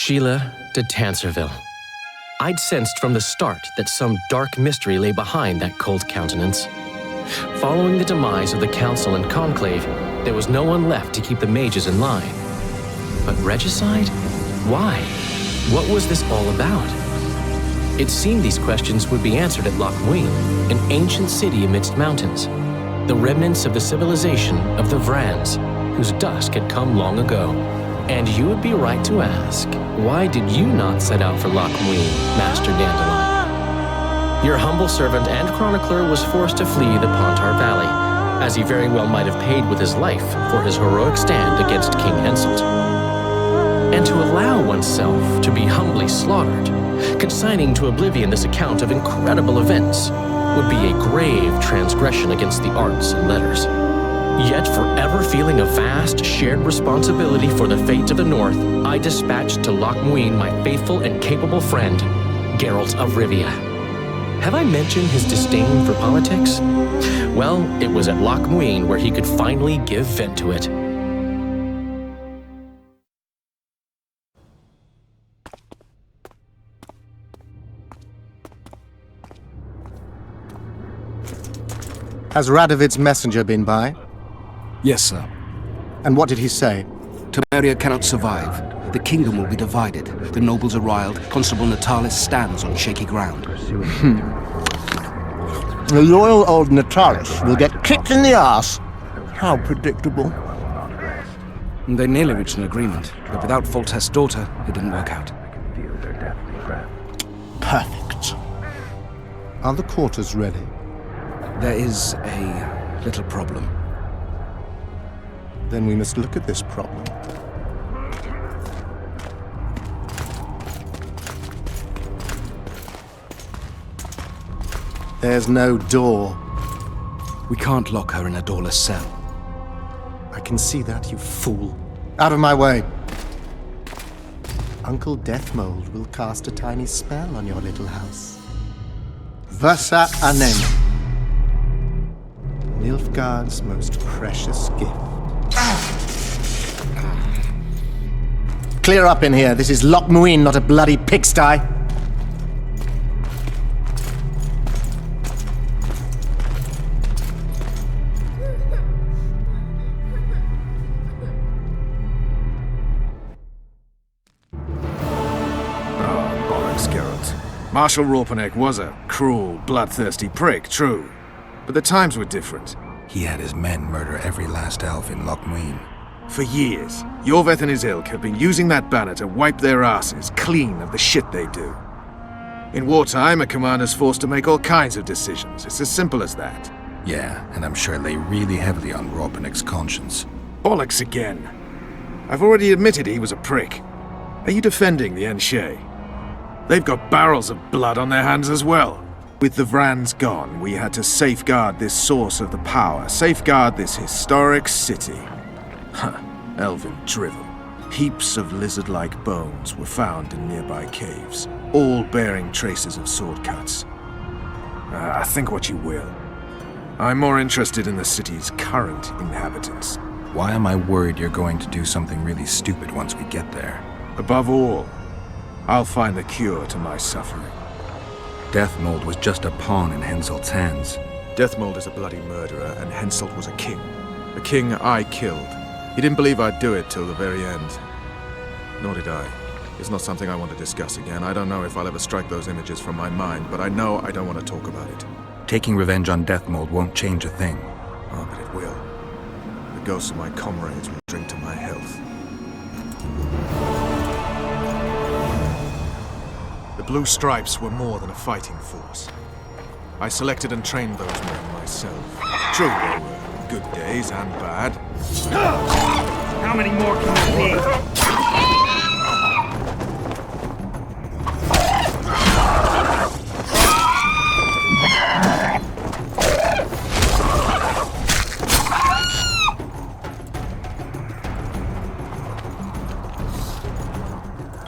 Sheila de Tanserville. I'd sensed from the start that some dark mystery lay behind that cold countenance. Following the demise of the Council and Conclave, there was no one left to keep the mages in line. But regicide? Why? What was this all about? It seemed these questions would be answered at Loch Muin, an ancient city amidst mountains, the remnants of the civilization of the Vrans, whose dusk had come long ago. And you would be right to ask, why did you not set out for Loch Muin, Master Dandelion? Your humble servant and chronicler was forced to flee the Pontar Valley, as he very well might have paid with his life for his heroic stand against King Henselt. And to allow oneself to be humbly slaughtered, consigning to oblivion this account of incredible events, would be a grave transgression against the arts and letters. Yet forever feeling a vast shared responsibility for the fate of the North, I dispatched to Loch Muin my faithful and capable friend, Geralt of Rivia. Have I mentioned his disdain for politics? Well, it was at Loch Muin where he could finally give vent to it. Has Radovid's messenger been by? Yes, sir. And what did he say? Temeria cannot survive. The kingdom will be divided. The nobles are riled. Constable Natalis stands on shaky ground. The loyal old Natalis will get kicked in the arse. How predictable. They nearly reached an agreement, but without Foltest's daughter, it didn't work out. Perfect. Are the quarters ready? There is a little problem. Then we must look at this problem. There's no door. We can't lock her in a doorless cell. I can see that, you fool. Out of my way. Uncle Deathmold will cast a tiny spell on your little house. Versa Anem. Nilfgaard's most precious gift. Clear up in here. This is Loch Muin, not a bloody pigsty. Marshal Raupenek was a cruel, bloodthirsty prick, true. But the times were different. He had his men murder every last elf in Loch Muin. For years, Yorveth and his ilk have been using that banner to wipe their asses clean of the shit they do. In wartime, a commander's forced to make all kinds of decisions. It's as simple as that. Yeah, and I'm sure it lay really heavily on Raupenek's conscience. Bollocks again. I've already admitted he was a prick. Are you defending the Enshe? They've got barrels of blood on their hands as well. With the Vrans gone, we had to safeguard this source of the power, safeguard this historic city. Huh, elven drivel. Heaps of lizard-like bones were found in nearby caves, all bearing traces of sword cuts. Think what you will. I'm more interested in the city's current inhabitants. Why am I worried you're going to do something really stupid once we get there? Above all, I'll find the cure to my suffering. Deathmold was just a pawn in Henselt's hands. Deathmold is a bloody murderer, and Henselt was a king. A king I killed. He didn't believe I'd do it till the very end. Nor did I. It's not something I want to discuss again. I don't know if I'll ever strike those images from my mind, but I know I don't want to talk about it. Taking revenge on Deathmold won't change a thing. Oh, but it will. The ghosts of my comrades will drink to my health. The Blue Stripes were more than a fighting force. I selected and trained those men myself. True, there were good days and bad. How many more can we need?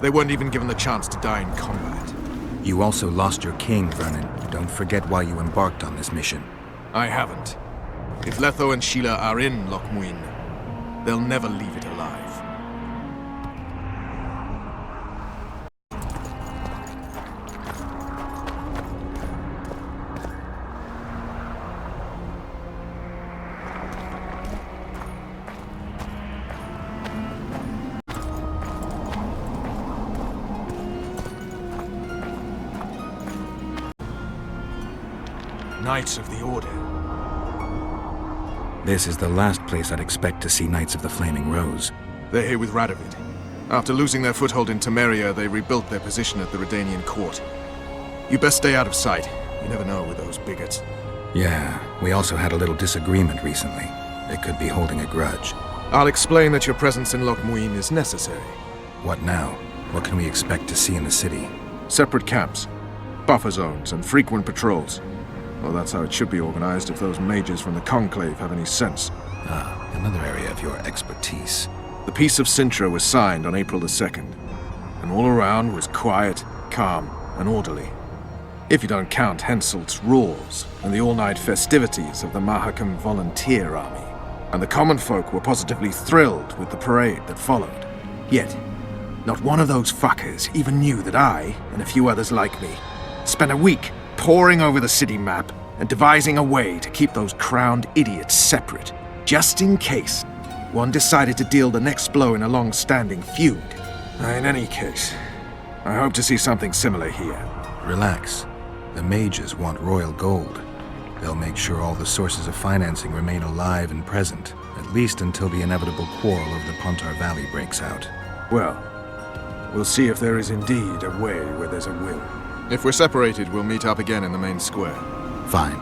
They weren't even given the chance to die in combat. You also lost your king, Vernon. Don't forget why you embarked on this mission. I haven't. If Letho and Sheila are in Loch Muin, they'll never leave it alive. Knights of the Order. This is the last place I'd expect to see Knights of the Flaming Rose. They're here with Radovid. After losing their foothold in Temeria, they rebuilt their position at the Redanian court. You best stay out of sight. You never know with those bigots. Yeah, we also had a little disagreement recently. They could be holding a grudge. I'll explain that your presence in Loch Muin is necessary. What now? What can we expect to see in the city? Separate camps, buffer zones, and frequent patrols. Well, that's how it should be organized if those mages from the Conclave have any sense. Ah, another area of your expertise. The Peace of Sintra was signed on April the 2nd, and all around was quiet, calm, and orderly. If you don't count Henselt's roars and the all-night festivities of the Mahakam Volunteer Army. And the common folk were positively thrilled with the parade that followed. Yet, not one of those fuckers even knew that I, and a few others like me, spent a week poring over the city map and devising a way to keep those crowned idiots separate, just in case one decided to deal the next blow in a long-standing feud. In any case, I hope to see something similar here. Relax. The mages want royal gold. They'll make sure all the sources of financing remain alive and present, at least until the inevitable quarrel over the Pontar Valley breaks out. Well, we'll see if there is indeed a way where there's a will. If we're separated, we'll meet up again in the main square. Fine.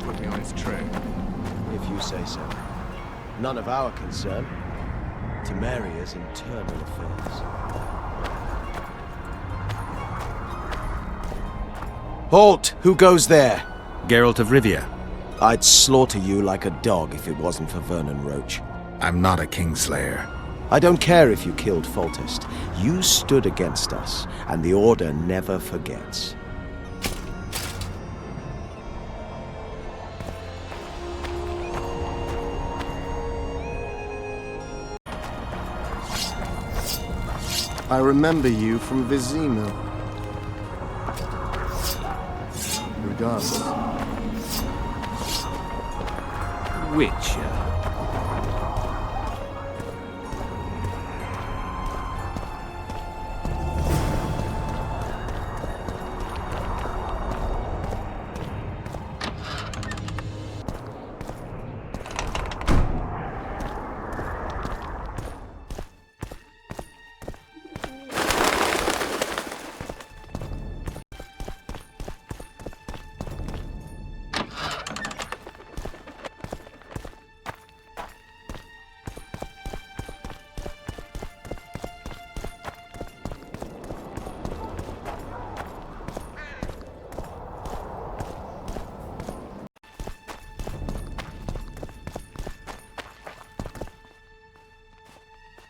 Put me on his trail. If you say so. None of our concern. Temeria's internal affairs. Halt! Who goes there? Geralt of Rivia. I'd slaughter you like a dog if it wasn't for Vernon Roche. I'm not a Kingslayer. I don't care if you killed Foltest. You stood against us, and the Order never forgets. I remember you from Vizima. Regards. Witcher.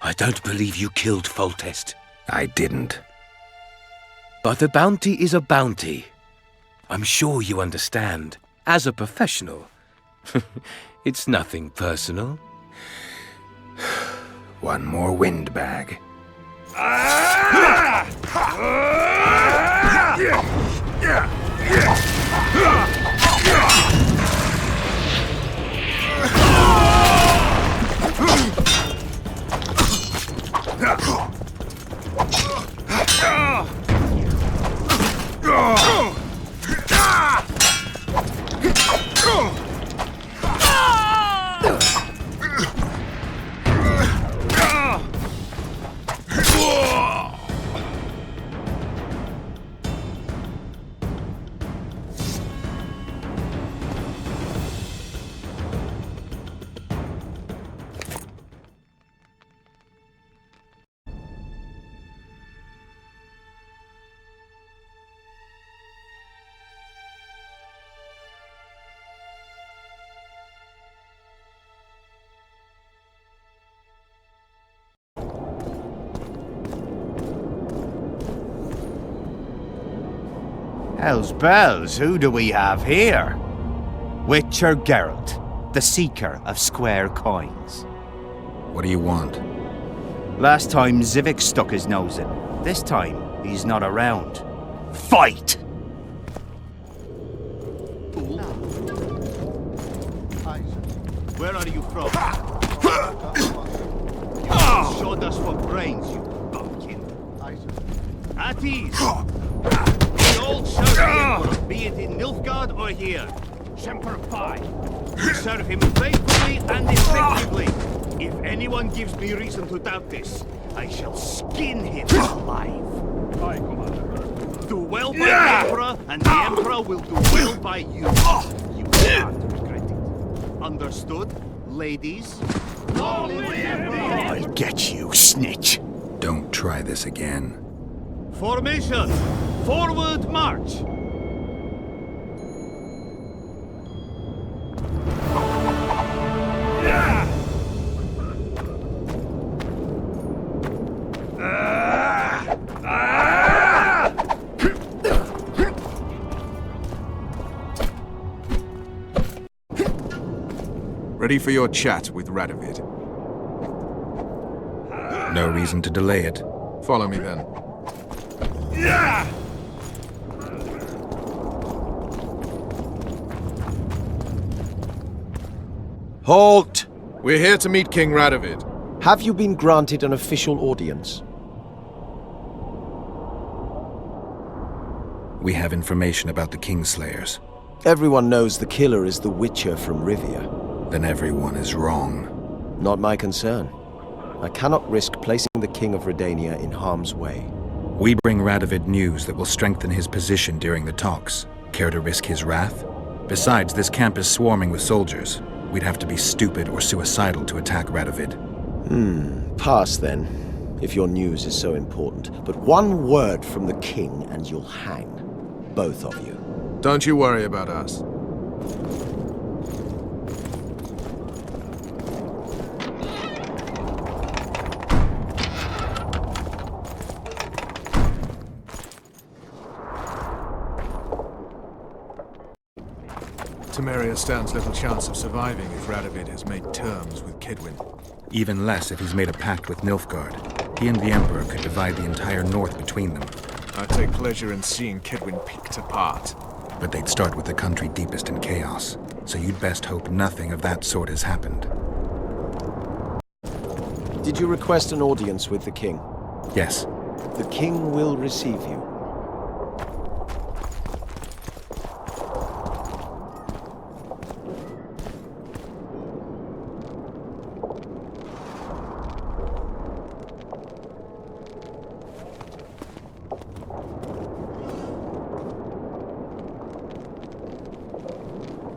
I don't believe you killed Foltest. I didn't. But a bounty is a bounty. I'm sure you understand. As a professional, it's nothing personal. One more windbag. Hell's bells, who do we have here? Witcher Geralt, the seeker of square coins. What do you want? Last time Zivik stuck his nose in. This time, he's not around. Fight! Where are you from? You showed us what brains, you bumpkin. At ease. The old serve the Emperor, be it in Nilfgaard or here. Semper Fi. We serve him faithfully and effectively. If anyone gives me reason to doubt this, I shall skin him alive. Aye, Commander. Do well by the Emperor, and the Emperor will do well by you. You will not regret it. Understood, ladies? I'll get you, snitch. Don't try this again. Formation! Forward march! Ready for your chat with Radovid. No reason to delay it. Follow me then. Halt! We're here to meet King Radovid. Have you been granted an official audience? We have information about the Kingslayers. Everyone knows the killer is the Witcher from Rivia. Then everyone is wrong. Not my concern. I cannot risk placing the King of Redania in harm's way. We bring Radovid news that will strengthen his position during the talks. Care to risk his wrath? Besides, this camp is swarming with soldiers. We'd have to be stupid or suicidal to attack Radovid. Pass then, if your news is so important. But one word from the King and you'll hang. Both of you. Don't you worry about us. Temeria stands little chance of surviving if Radovid has made terms with Kedwin. Even less if he's made a pact with Nilfgaard. He and the Emperor could divide the entire north between them. I take pleasure in seeing Kedwin picked apart. But they'd start with the country deepest in chaos. So you'd best hope nothing of that sort has happened. Did you request an audience with the King? Yes. The King will receive you.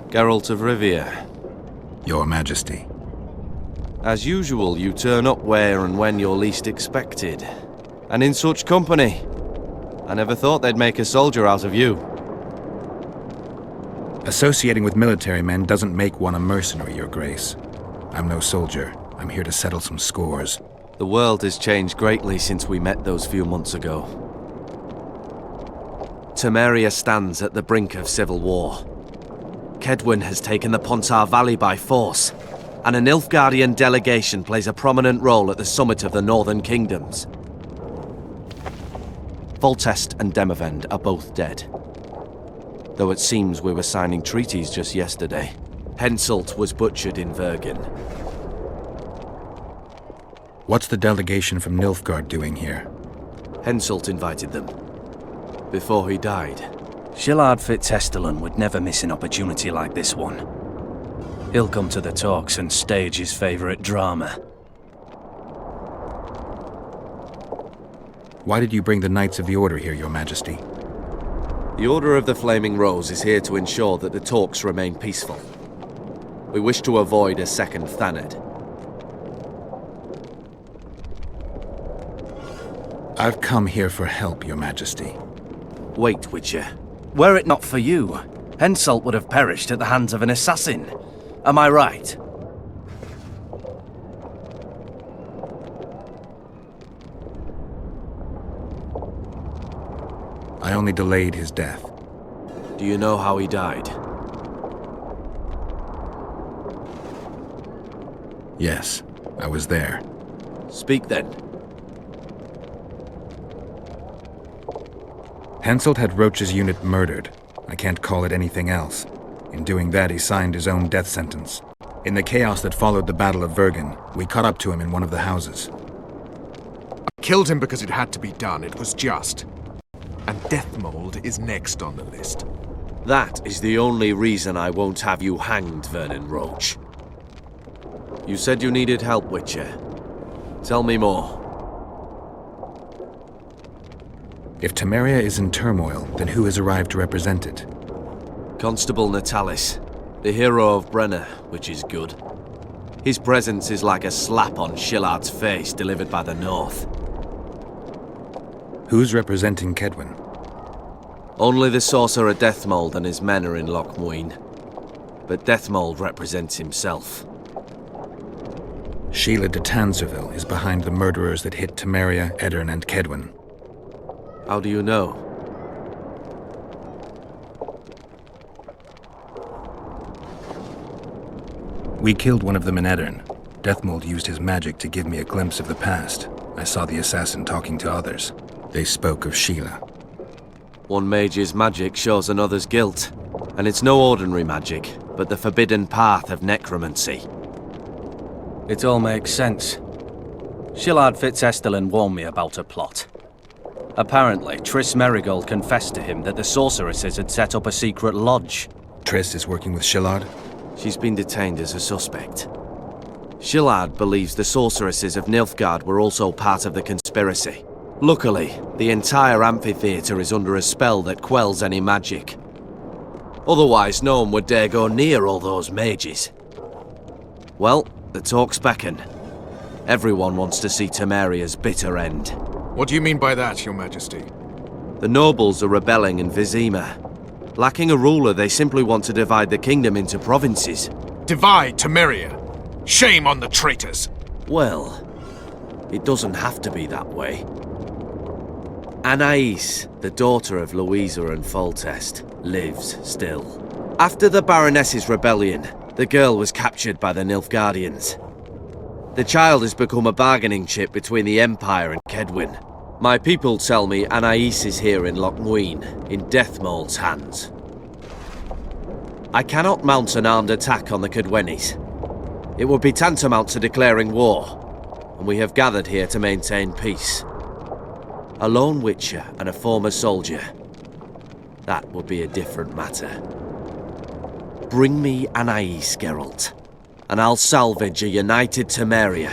Geralt of Rivia. Your Majesty. As usual, you turn up where and when you're least expected. And in such company. I never thought they'd make a soldier out of you. Associating with military men doesn't make one a mercenary, Your Grace. I'm no soldier. I'm here to settle some scores. The world has changed greatly since we met those few months ago. Temeria stands at the brink of civil war. Kedwin has taken the Pontar Valley by force, and a Nilfgaardian delegation plays a prominent role at the summit of the Northern Kingdoms. Foltest and Demavend are both dead. Though it seems we were signing treaties just yesterday. Henselt was butchered in Vergen. What's the delegation from Nilfgaard doing here? Henselt invited them. Before he died. Shillard Fitzhestelun would never miss an opportunity like this one. He'll come to the talks and stage his favorite drama. Why did you bring the Knights of the Order here, Your Majesty? The Order of the Flaming Rose is here to ensure that the talks remain peaceful. We wish to avoid a second Thanedd. I've come here for help, Your Majesty. Wait, Witcher. Were it not for you, Henselt would have perished at the hands of an assassin. Am I right? I only delayed his death. Do you know how he died? Yes, I was there. Speak then. Henselt had Roach's unit murdered. I can't call it anything else. In doing that, he signed his own death sentence. In the chaos that followed the Battle of Vergen, we caught up to him in one of the houses. I killed him because it had to be done. It was just. And Deathmold is next on the list. That is the only reason I won't have you hanged, Vernon Roach. You said you needed help, Witcher. Tell me more. If Temeria is in turmoil, then who has arrived to represent it? Constable Natalis, the hero of Brenner, which is good. His presence is like a slap on Shillard's face delivered by the North. Who's representing Kedwen? Only the sorcerer Deathmold and his men are in Lochmuin. But Deathmold represents himself. Sheila de Tanserville is behind the murderers that hit Temeria, Eddern, and Kedwen. How do you know? We killed one of them in Eddern. Deathmold used his magic to give me a glimpse of the past. I saw the assassin talking to others. They spoke of Sheila. One mage's magic shows another's guilt. And it's no ordinary magic, but the forbidden path of necromancy. It all makes sense. Shillard Fitzestellen warned me about a plot. Apparently, Triss Merigold confessed to him that the sorceresses had set up a secret lodge. Triss is working with Shillard? She's been detained as a suspect. Shillard believes the sorceresses of Nilfgaard were also part of the conspiracy. Luckily, the entire amphitheatre is under a spell that quells any magic. Otherwise, no one would dare go near all those mages. Well, the talk's beckon. Everyone wants to see Temeria's bitter end. What do you mean by that, Your Majesty? The nobles are rebelling in Vizima. Lacking a ruler, they simply want to divide the kingdom into provinces. Divide Temeria! Shame on the traitors! Well, it doesn't have to be that way. Anais, the daughter of Louisa and Foltest, lives still. After the Baroness's rebellion, the girl was captured by the Nilfgaardians. The child has become a bargaining chip between the Empire and Kedwen. My people tell me Anais is here in Lochmuin, in Deathmold's hands. I cannot mount an armed attack on the Kedwenis. It would be tantamount to declaring war, and we have gathered here to maintain peace. A lone witcher and a former soldier. That would be a different matter. Bring me Anais, Geralt, and I'll salvage a united Temeria,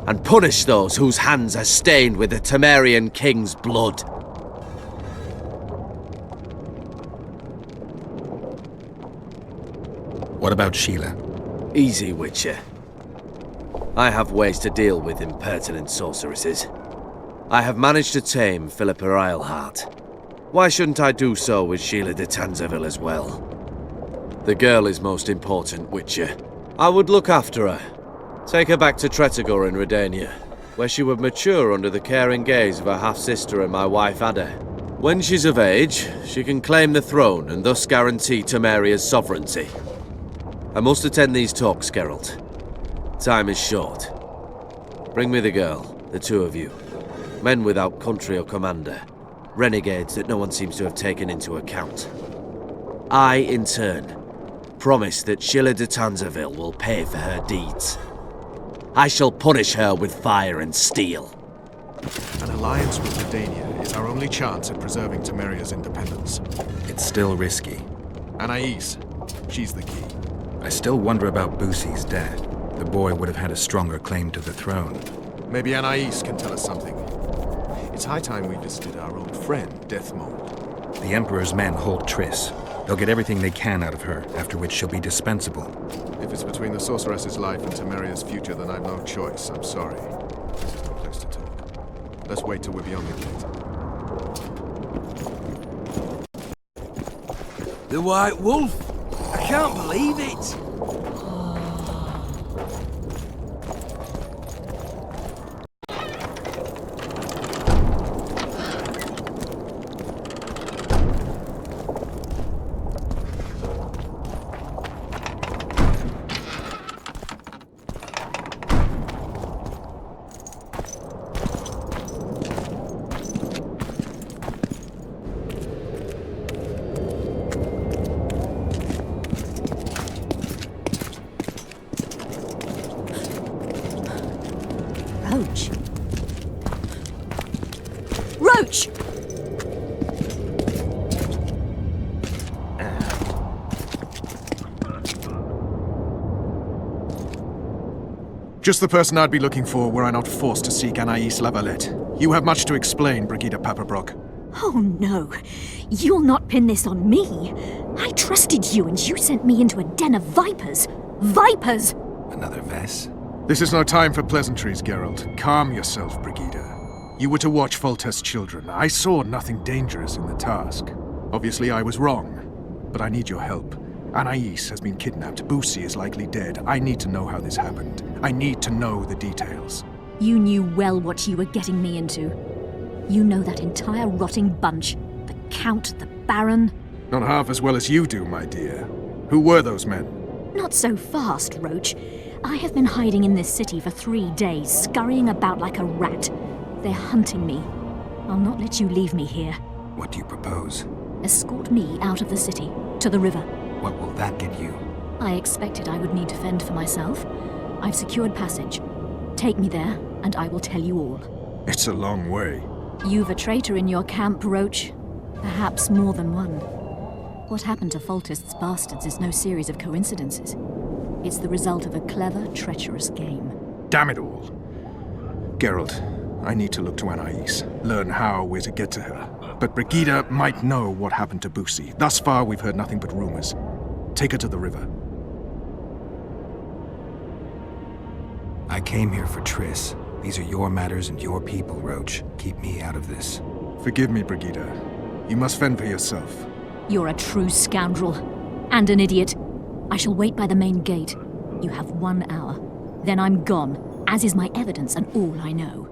and punish those whose hands are stained with the Temerian king's blood. What about Sheila? Easy, Witcher. I have ways to deal with impertinent sorceresses. I have managed to tame Philippa Eilhart. Why shouldn't I do so with Sheila de Tanserville as well? The girl is most important, Witcher. I would look after her. Take her back to Tretogor in Redania, where she would mature under the caring gaze of her half-sister and my wife Ada. When she's of age, she can claim the throne and thus guarantee Temeria's sovereignty. I must attend these talks, Geralt. Time is short. Bring me the girl, the two of you. Men without country or commander. Renegades that no one seems to have taken into account. I, in turn, promise that Sheila de Tanserville will pay for her deeds. I shall punish her with fire and steel. An alliance with Redania is our only chance at preserving Temeria's independence. It's still risky. Anais, she's the key. I still wonder about Boussy's death. The boy would have had a stronger claim to the throne. Maybe Anais can tell us something. It's high time we visited our old friend, Deathmold. The Emperor's men hold Triss. They'll get everything they can out of her, after which she'll be dispensable. If it's between the sorceress's life and Temeria's future, then I've no choice. I'm sorry. This is no place to talk. Let's wait till we're beyond the gate. The White Wolf? I can't believe it! Roach! Just the person I'd be looking for were I not forced to seek Anais Lavalette. You have much to explain, Brigida Paperbrock. Oh no, you'll not pin this on me. I trusted you and you sent me into a den of vipers. Vipers! Another Vess? This is no time for pleasantries, Geralt. Calm yourself, Brigida. You were to watch Foltest's children. I saw nothing dangerous in the task. Obviously I was wrong, but I need your help. Anais has been kidnapped. Boussy is likely dead. I need to know how this happened. I need to know the details. You knew well what you were getting me into. You know that entire rotting bunch. The Count, the Baron. Not half as well as you do, my dear. Who were those men? Not so fast, Roach. I have been hiding in this city for 3 days, scurrying about like a rat. They're hunting me. I'll not let you leave me here. What do you propose? Escort me out of the city, to the river. What will that get you? I expected I would need to fend for myself. I've secured passage. Take me there, and I will tell you all. It's a long way. You've a traitor in your camp, Roach. Perhaps more than one. What happened to Foltest's bastards is no series of coincidences. It's the result of a clever, treacherous game. Damn it all. Geralt, I need to look to Anais, learn how we're to get to her. But Brigida might know what happened to Boussy. Thus far, we've heard nothing but rumors. Take her to the river. I came here for Triss. These are your matters and your people, Roach. Keep me out of this. Forgive me, Brigida. You must fend for yourself. You're a true scoundrel. And an idiot. I shall wait by the main gate. You have 1 hour. Then I'm gone, as is my evidence and all I know.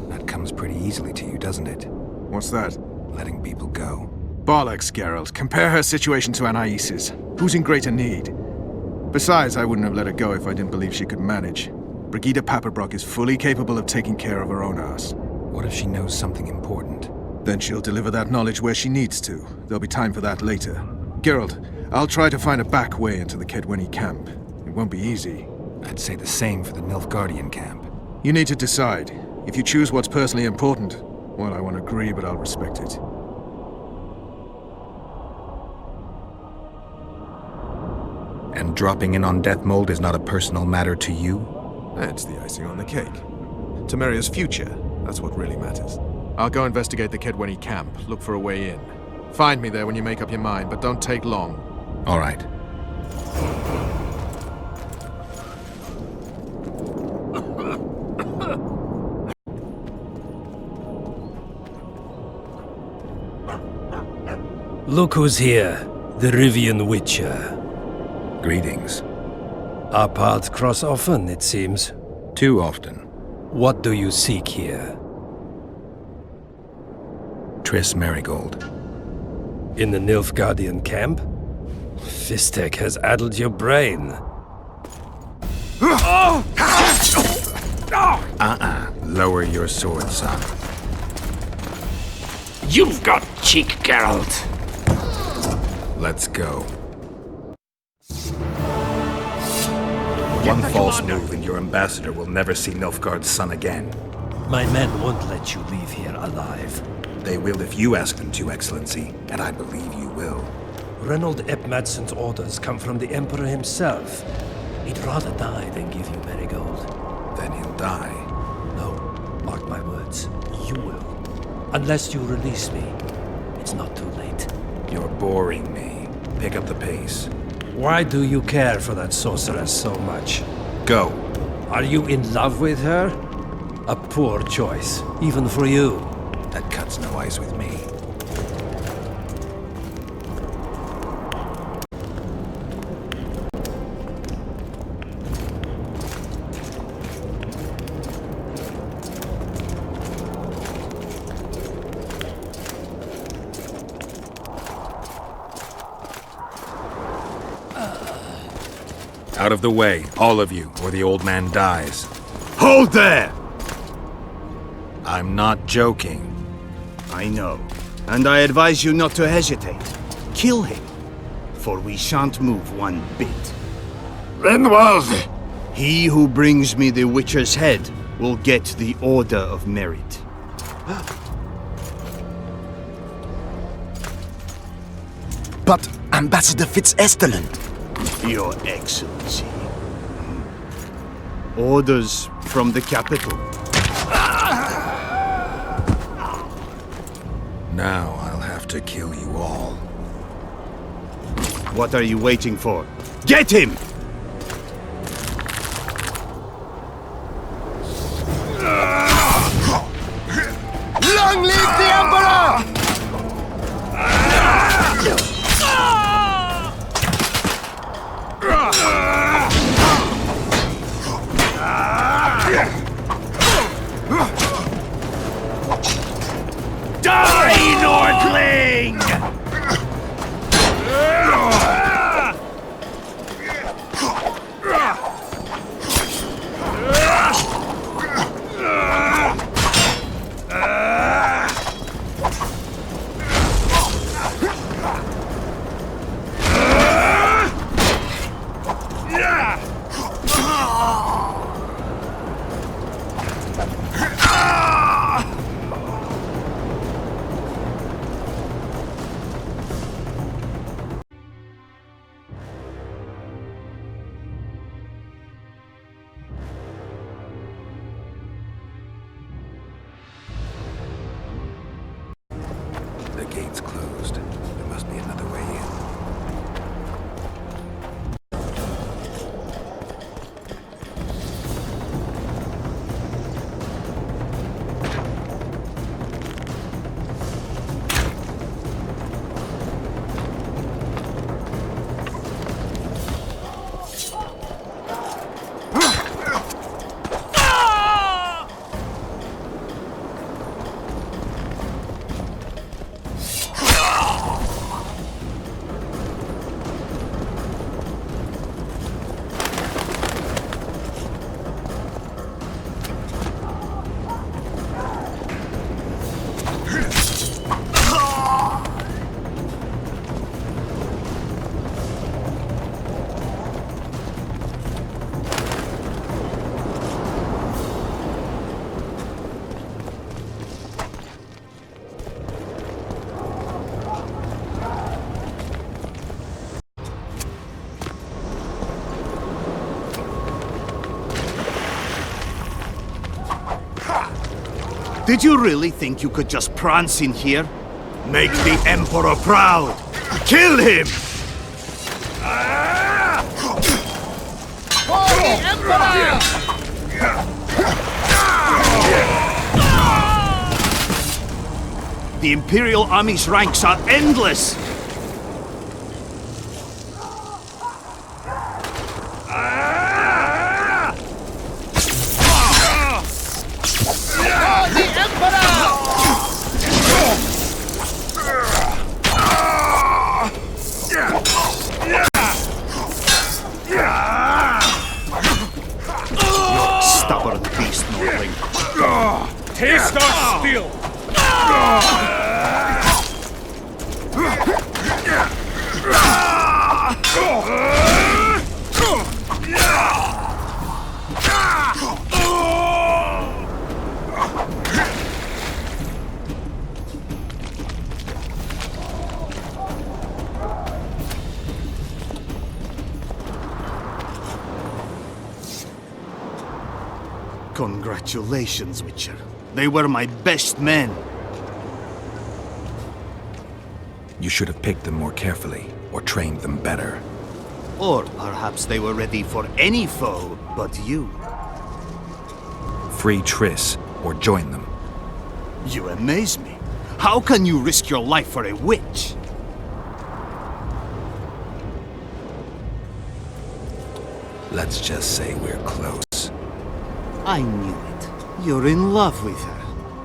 That comes pretty easily to you, doesn't it? What's that? Letting people go. Bollocks, Geralt. Compare her situation to Anais's. Who's in greater need? Besides, I wouldn't have let her go if I didn't believe she could manage. Brigida Paperbrock is fully capable of taking care of her own ass. What if she knows something important? Then she'll deliver that knowledge where she needs to. There'll be time for that later. Geralt, I'll try to find a back way into the Kedwenny camp. It won't be easy. I'd say the same for the Nilfgaardian camp. You need to decide. If you choose what's personally important, well, I won't agree, but I'll respect it. And dropping in on Deathmold is not a personal matter to you? That's the icing on the cake. Temeria's future, that's what really matters. I'll go investigate the Kedwenny camp, look for a way in. Find me there when you make up your mind, but don't take long. All right. Look who's here, the Rivian Witcher. Greetings. Our paths cross often, it seems. Too often. What do you seek here? Triss Merigold. In the Nilfgaardian camp? Fistek has addled your brain. Lower your sword, son. You've got cheek, Geralt. Let's go. One false move and your ambassador will never see Nilfgaard's son again. My men won't let you leave here alive. They will if you ask them to, Excellency, and I believe you will. Reynold Ep Madsen's orders come from the Emperor himself. He'd rather die than give you Merigold. Then he'll die. No, mark my words. You will. Unless you release me, it's not too late. You're boring me. Pick up the pace. Why do you care for that sorceress so much? Go. Are you in love with her? A poor choice, even for you. That cuts no ice with me. Out of the way, all of you, or the old man dies. Hold there! I'm not joking. I know, and I advise you not to hesitate. Kill him, for we shan't move one bit. Renwald! He who brings me the Witcher's head will get the Order of Merit. But Ambassador Fitz-Estelin... Your Excellency. Orders from the capital. Now I'll have to kill you all. What are you waiting for? Get him! Long live the Emperor! Die, Nordling! The gate's closed. There must be another way in. Did you really think you could just prance in here? Make the Emperor proud! Kill him! The Imperial Army's ranks are endless! Stubborn beast, Nordling. Taste our steel! Congratulations, Witcher. They were my best men. You should have picked them more carefully, or trained them better. Or perhaps they were ready for any foe but you. Free Triss, or join them. You amaze me. How can you risk your life for a witch? Let's just say we're close. I knew it. You're in love with her.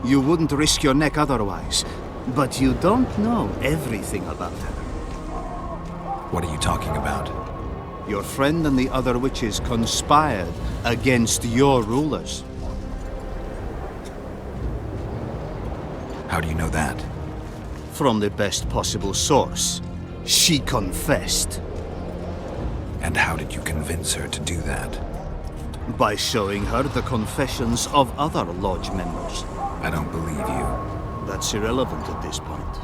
You wouldn't risk your neck otherwise. But you don't know everything about her. What are you talking about? Your friend and the other witches conspired against your rulers. How do you know that? From the best possible source. She confessed. And how did you convince her to do that? By showing her the confessions of other Lodge members. I don't believe you. That's irrelevant at this point.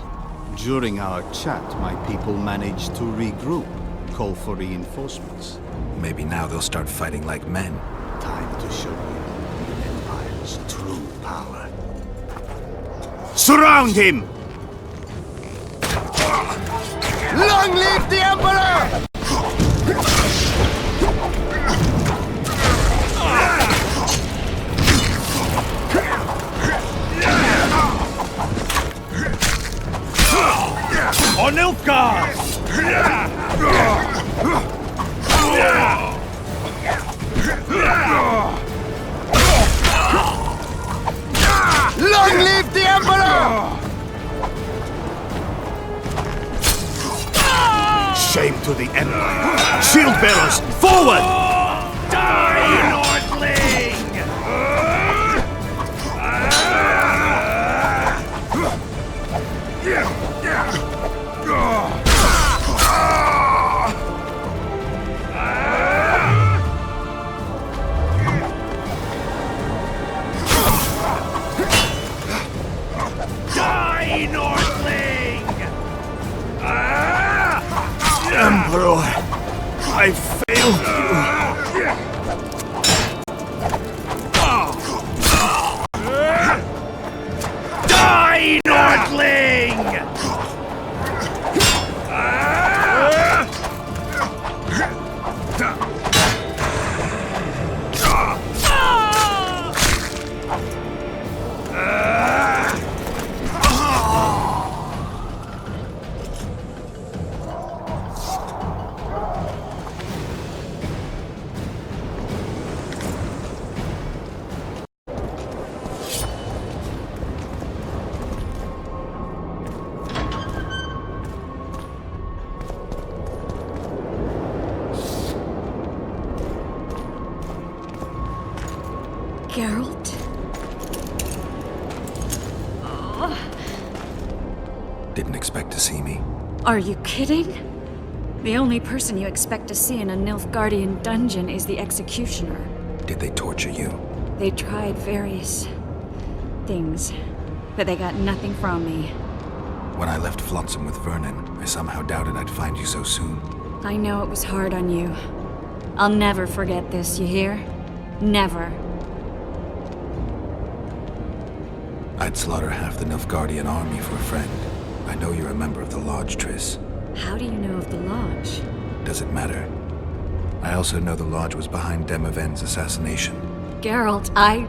During our chat, my people managed to regroup, call for reinforcements. Maybe now they'll start fighting like men. Time to show you the Empire's true power. Surround him! Long live the Emperor! On Nilfgaard! Long live the Emperor! Shame to the Empire! Shield bearers, forward! Die, Nordling! Die, Nordling! Emperor, I failed you. Die, Nordling! Geralt? Didn't expect to see me. Are you kidding? The only person you expect to see in a Nilfgaardian dungeon is the Executioner. Did they torture you? They tried various things, but they got nothing from me. When I left Flotsam with Vernon, I somehow doubted I'd find you so soon. I know it was hard on you. I'll never forget this, you hear? Never. I'd slaughter half the Nilfgaardian army for a friend. I know you're a member of the Lodge, Triss. How do you know of the Lodge? Does it matter? I also know the Lodge was behind Demaven's assassination. Geralt, I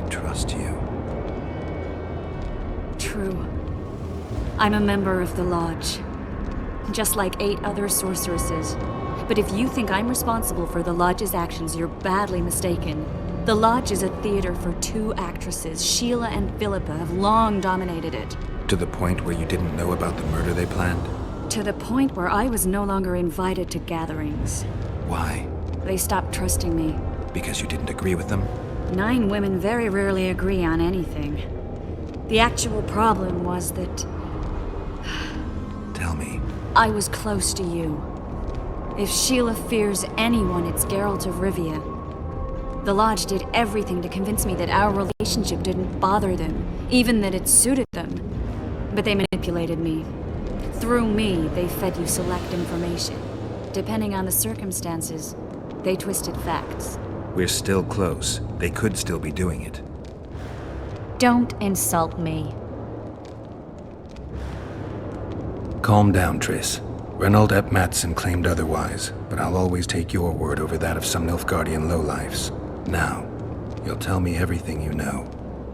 trust you. True. I'm a member of the Lodge. Just like 8 other sorceresses. But if you think I'm responsible for the Lodge's actions, you're badly mistaken. The Lodge is a theater for 2 actresses. Sheila and Philippa have long dominated it. To the point where you didn't know about the murder they planned? To the point where I was no longer invited to gatherings. Why? They stopped trusting me. Because you didn't agree with them? 9 women very rarely agree on anything. The actual problem was that... Tell me. I was close to you. If Sheila fears anyone, it's Geralt of Rivia. The Lodge did everything to convince me that our relationship didn't bother them, even that it suited them. But they manipulated me. Through me, they fed you select information. Depending on the circumstances, they twisted facts. We're still close. They could still be doing it. Don't insult me. Calm down, Triss. Reynold ep Madsson claimed otherwise, but I'll always take your word over that of some Nilfgaardian lowlifes. Now, you'll tell me everything you know.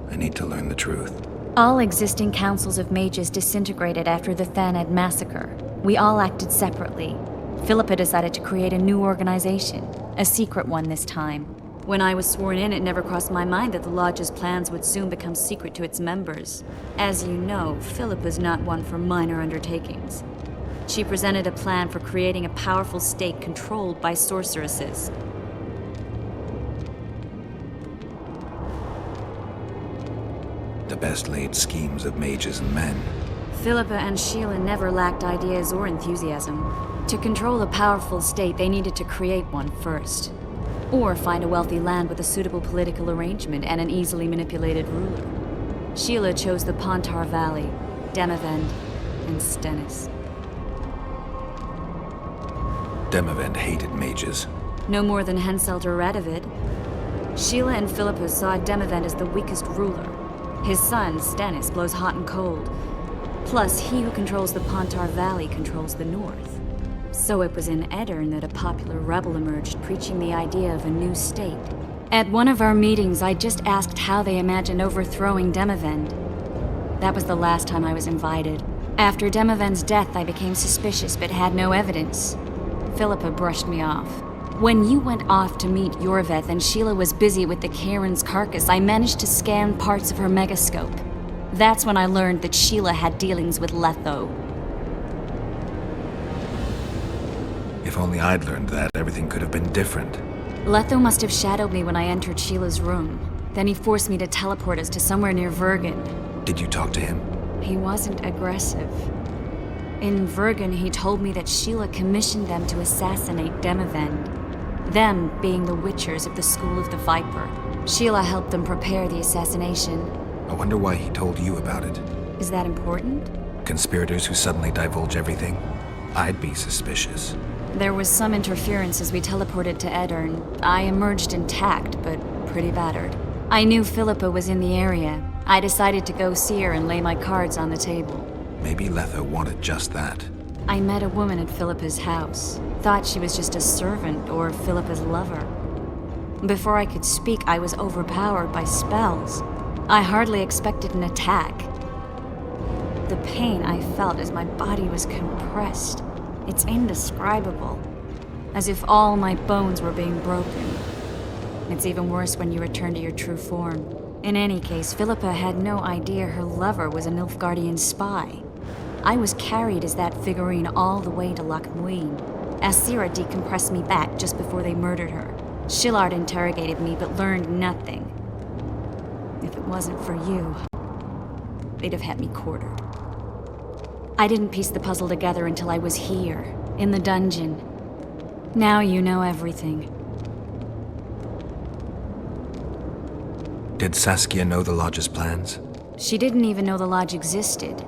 I need to learn the truth. All existing councils of mages disintegrated after the Thanedd massacre. We all acted separately. Philippa decided to create a new organization, a secret one this time. When I was sworn in, it never crossed my mind that the Lodge's plans would soon become secret to its members. As you know, Philippa's not one for minor undertakings. She presented a plan for creating a powerful state controlled by sorceresses. The best laid schemes of mages and men. Philippa and Sheila never lacked ideas or enthusiasm. To control a powerful state, they needed to create one first. Or find a wealthy land with a suitable political arrangement and an easily manipulated ruler. Sheila chose the Pontar Valley. Demavend, and Stennis. Demavend hated mages. No more than Henselder Radovid. Sheila and Philippa saw Demavend as the weakest ruler. His son, Stennis, blows hot and cold. Plus, he who controls the Pontar Valley controls the north. So it was in Aedirn that a popular rebel emerged, preaching the idea of a new state. At one of our meetings, I just asked how they imagined overthrowing Demavend. That was the last time I was invited. After Demavend's death, I became suspicious but had no evidence. Philippa brushed me off. When you went off to meet Yorveth and Sheila was busy with the Karen's carcass, I managed to scan parts of her megascope. That's when I learned that Sheila had dealings with Letho. If only I'd learned that, everything could have been different. Letho must have shadowed me when I entered Sheila's room. Then he forced me to teleport us to somewhere near Vergen. Did you talk to him? He wasn't aggressive. In Vergen, he told me that Sheila commissioned them to assassinate Demavend. Them being the Witchers of the School of the Viper. Sheila helped them prepare the assassination. I wonder why he told you about it. Is that important? Conspirators who suddenly divulge everything? I'd be suspicious. There was some interference as we teleported to Aedirn. I emerged intact, but pretty battered. I knew Philippa was in the area. I decided to go see her and lay my cards on the table. Maybe Letho wanted just that. I met a woman at Philippa's house. Thought she was just a servant or Philippa's lover. Before I could speak, I was overpowered by spells. I hardly expected an attack. The pain I felt as my body was compressed. It's indescribable. As if all my bones were being broken. It's even worse when you return to your true form. In any case, Philippa had no idea her lover was a Nilfgaardian spy. I was carried as that figurine all the way to Loch Muin. Asira decompressed me back just before they murdered her. Shillard interrogated me but learned nothing. If it wasn't for you, they'd have had me quartered. I didn't piece the puzzle together until I was here, in the dungeon. Now you know everything. Did Saskia know the Lodge's plans? She didn't even know the Lodge existed.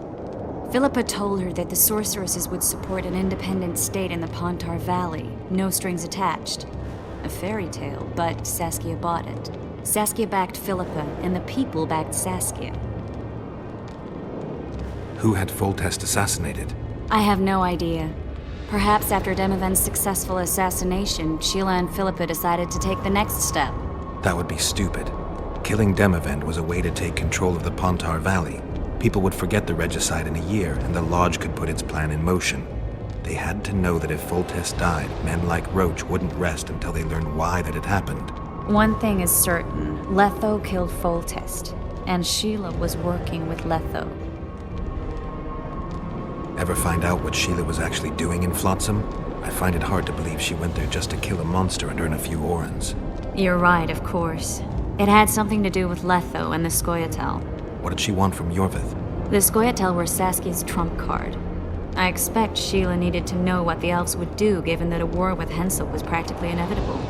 Philippa told her that the sorceresses would support an independent state in the Pontar Valley, no strings attached. A fairy tale, but Saskia bought it. Saskia backed Philippa, and the people backed Saskia. Who had Foltest assassinated? I have no idea. Perhaps after Demavend's successful assassination, Sheila and Philippa decided to take the next step. That would be stupid. Killing Demavend was a way to take control of the Pontar Valley. People would forget the regicide in a year, and the Lodge could put its plan in motion. They had to know that if Foltest died, men like Roach wouldn't rest until they learned why that had happened. One thing is certain. Letho killed Foltest, and Sheila was working with Letho. Ever find out what Sheila was actually doing in Flotsam? I find it hard to believe she went there just to kill a monster and earn a few orans. You're right, of course. It had something to do with Letho and the Scoia'tael. What did she want from Yorveth? The Scoia'tael were Saskia's trump card. I expect Sheila needed to know what the elves would do, given that a war with Hensel was practically inevitable.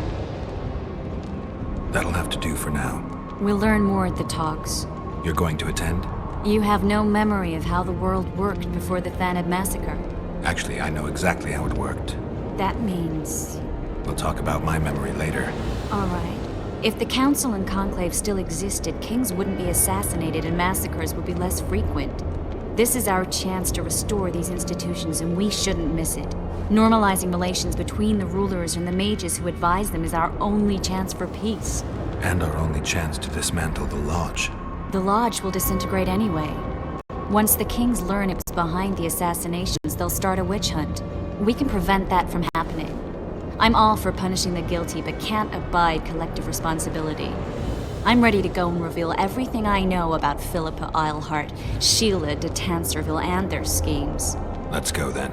That'll have to do for now. We'll learn more at the talks. You're going to attend? You have no memory of how the world worked before the Thanad massacre. Actually, I know exactly how it worked. That means... We'll talk about my memory later. All right. If the Council and Conclave still existed, kings wouldn't be assassinated and massacres would be less frequent. This is our chance to restore these institutions, and we shouldn't miss it. Normalizing relations between the rulers and the mages who advise them is our only chance for peace. And our only chance to dismantle the Lodge. The Lodge will disintegrate anyway. Once the kings learn it was behind the assassinations, they'll start a witch hunt. We can prevent that from happening. I'm all for punishing the guilty, but can't abide collective responsibility. I'm ready to go and reveal everything I know about Philippa Eilhart, Sheila de Tanserville, and their schemes. Let's go then.